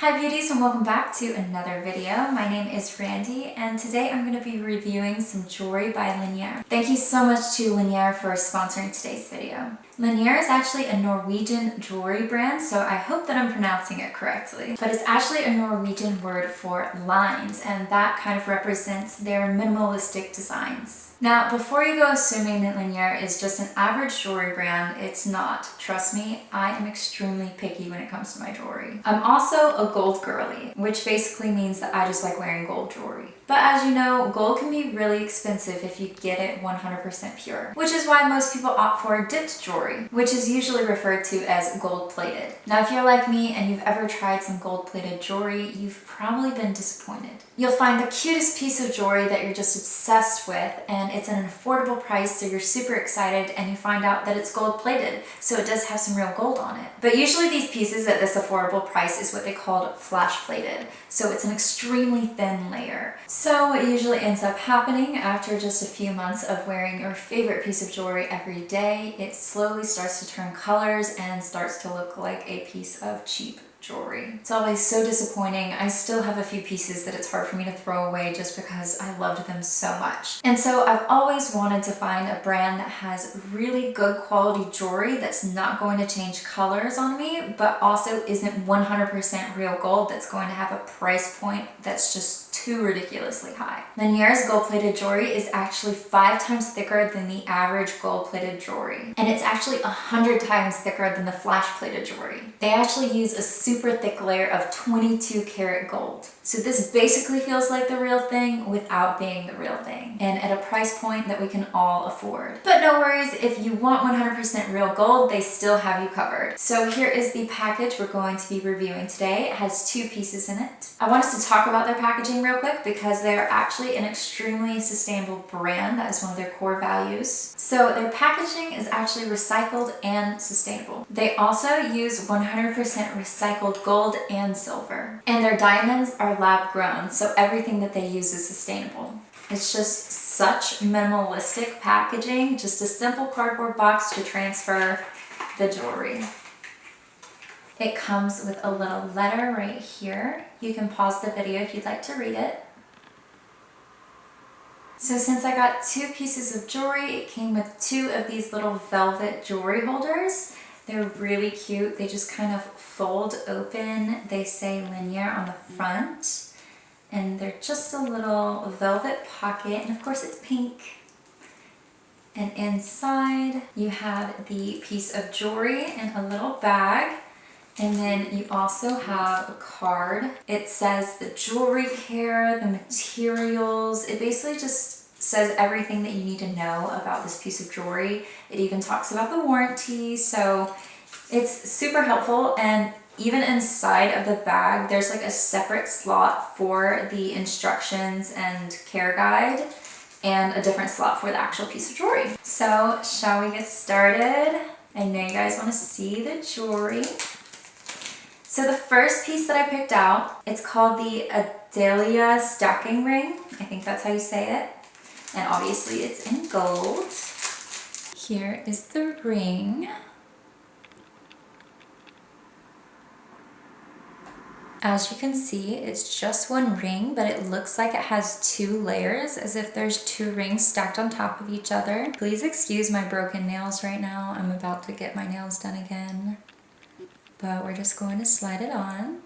Hi beauties, and welcome back to another video. My name is Randy and today I'm going to be reviewing some jewelry by Linjer. Thank you so much to Linjer for sponsoring today's video. Linjer is actually a Norwegian jewelry brand, so I hope that I'm pronouncing it correctly. But it's actually a Norwegian word for lines, and that kind of represents their minimalistic designs. Now, before you go assuming that Linjer is just an average jewelry brand, it's not. Trust me, I am extremely picky when it comes to my jewelry. I'm also a gold girly, which basically means that I just like wearing gold jewelry. But as you know, gold can be really expensive if you get it 100% pure, which is why most people opt for dipped jewelry, which is usually referred to as gold-plated. Now, if you're like me and you've ever tried some gold-plated jewelry, you've probably been disappointed. You'll find the cutest piece of jewelry that you're just obsessed with, and it's an affordable price, so you're super excited, and you find out that it's gold-plated, so it does have some real gold on it. But usually these pieces at this affordable price is what they call flash-plated, so it's an extremely thin layer. So what usually ends up happening after just a few months of wearing your favorite piece of jewelry every day, it slowly starts to turn colors and starts to look like a piece of cheap jewelry. It's always so disappointing. I still have a few pieces that it's hard for me to throw away just because I loved them so much. And so I've always wanted to find a brand that has really good quality jewelry that's not going to change colors on me, but also isn't 100% real gold that's going to have a price point that's just too ridiculously high. Linjer's gold-plated jewelry is actually 5 times thicker than the average gold-plated jewelry. And it's actually 100 times thicker than the flash-plated jewelry. They actually use a super thick layer of 22 karat gold. So this basically feels like the real thing without being the real thing, and at a price point that we can all afford. But no worries, if you want 100% real gold, they still have you covered. So here is the package we're going to be reviewing today. It has 2 pieces in it. I want us to talk about their packaging real quick because they're actually an extremely sustainable brand. That is one of their core values. So their packaging is actually recycled and sustainable. They also use 100% recycled gold and silver. And their diamonds are lab grown, so everything that they use is sustainable. It's just such minimalistic packaging, just a simple cardboard box to transfer the jewelry. It comes with a little letter right here. You can pause the video if you'd like to read it. So since I got 2 pieces of jewelry, it came with 2 of these little velvet jewelry holders. They're really cute. They just kind of fold open. They say Linjer on the front. And they're just a little velvet pocket. And of course it's pink. And inside you have the piece of jewelry in a little bag. And then you also have a card. It says the jewelry care, the materials. It basically just says everything that you need to know about this piece of jewelry. It even talks about the warranty, so it's super helpful. And even inside of the bag, there's like a separate slot for the instructions and care guide and a different slot for the actual piece of jewelry. So shall we get started? I know you guys want to see the jewelry. So the first piece that I picked out, it's called the Adelia stacking ring. I think that's how you say it. And obviously it's in gold. Here is the ring. As you can see, it's just one ring, but it looks like it has 2 layers, as if there's 2 rings stacked on top of each other. Please excuse my broken nails right now. I'm about to get my nails done again. But we're just going to slide it on.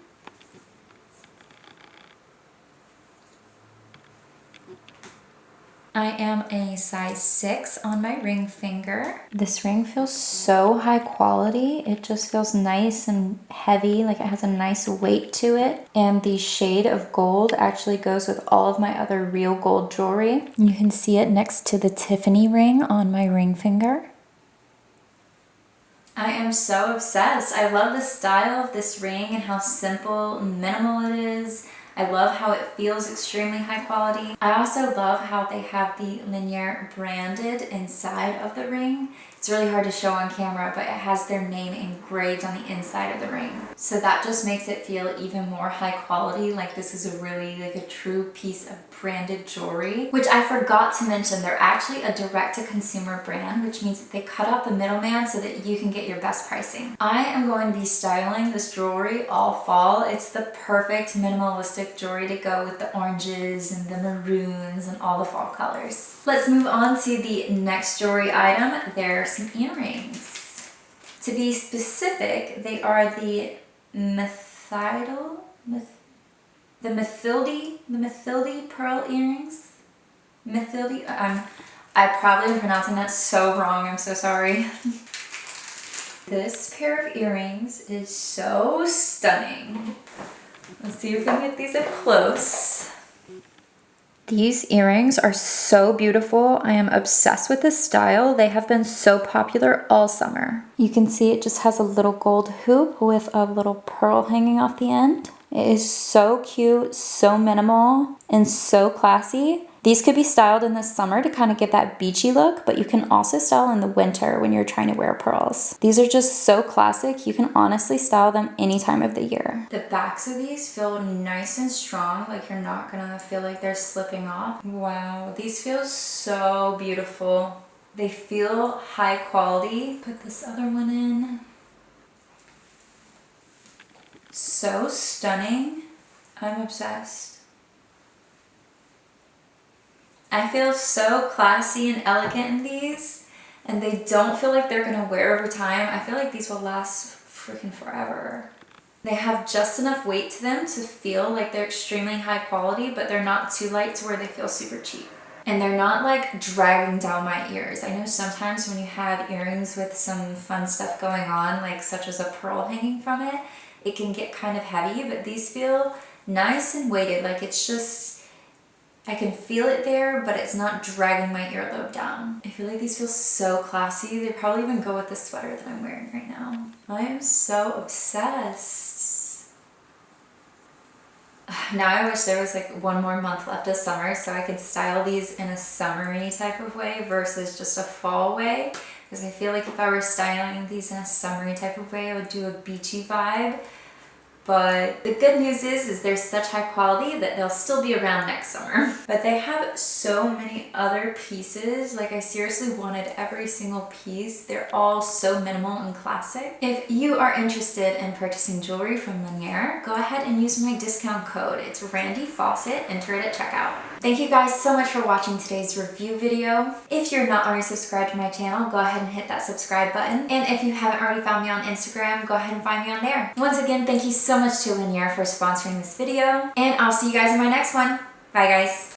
I am a size 6 on my ring finger. This ring feels so high quality. It just feels nice and heavy, like it has a nice weight to it. And the shade of gold actually goes with all of my other real gold jewelry. You can see it next to the Tiffany ring on my ring finger. I am so obsessed. I love the style of this ring and how simple and minimal it is. I love how it feels extremely high quality. I also love how they have the Linjer branded inside of the ring. It's really hard to show on camera, but it has their name engraved on the inside of the ring. So that just makes it feel even more high quality, like this is a really like a true piece of branded jewelry. Which I forgot to mention, they're actually a direct-to-consumer brand, which means that they cut out the middleman so that you can get your best pricing. I am going to be styling this jewelry all fall. It's the perfect minimalistic jewelry to go with the oranges and the maroons and all the fall colors. Let's move on to the next jewelry item. There are some earrings. To be specific, they are the Mathilde pearl earrings. Mathilde, I probably am pronouncing that so wrong, I'm so sorry. This pair of earrings is so stunning. Let's see if we can get these up close. These earrings are so beautiful. I am obsessed with this style. They have been so popular all summer. You can see it just has a little gold hoop with a little pearl hanging off the end. It is so cute, so minimal, and so classy. These could be styled in the summer to kind of give that beachy look, but you can also style in the winter when you're trying to wear pearls. These are just so classic. You can honestly style them any time of the year. The backs of these feel nice and strong, like you're not gonna feel like they're slipping off. Wow, these feel so beautiful. They feel high quality. Put this other one in. So stunning. I'm obsessed. I feel so classy and elegant in these, and they don't feel like they're gonna wear over time. I feel like these will last freaking forever. They have just enough weight to them to feel like they're extremely high quality, but they're not too light to where they feel super cheap. And they're not like dragging down my ears. I know sometimes when you have earrings with some fun stuff going on, like such as a pearl hanging from it, it can get kind of heavy, but these feel nice and weighted. Like it's just, I can feel it there, but it's not dragging my earlobe down. I feel like these feel so classy. They probably even go with the sweater that I'm wearing right now. I am so obsessed. Now I wish there was like one more month left of summer so I could style these in a summery type of way versus just a fall way. Because I feel like if I were styling these in a summery type of way, I would do a beachy vibe. But the good news is they're such high quality that they'll still be around next summer. But they have so many other pieces. Like I seriously wanted every single piece. They're all so minimal and classic. If you are interested in purchasing jewelry from Linjer, go ahead and use my discount code. It's Randy Fawcett. Enter it at checkout. Thank you guys so much for watching today's review video. If you're not already subscribed to my channel, go ahead and hit that subscribe button. And if you haven't already found me on Instagram, go ahead and find me on there. Once again, thank you so much to Linjer for sponsoring this video. And I'll see you guys in my next one. Bye guys.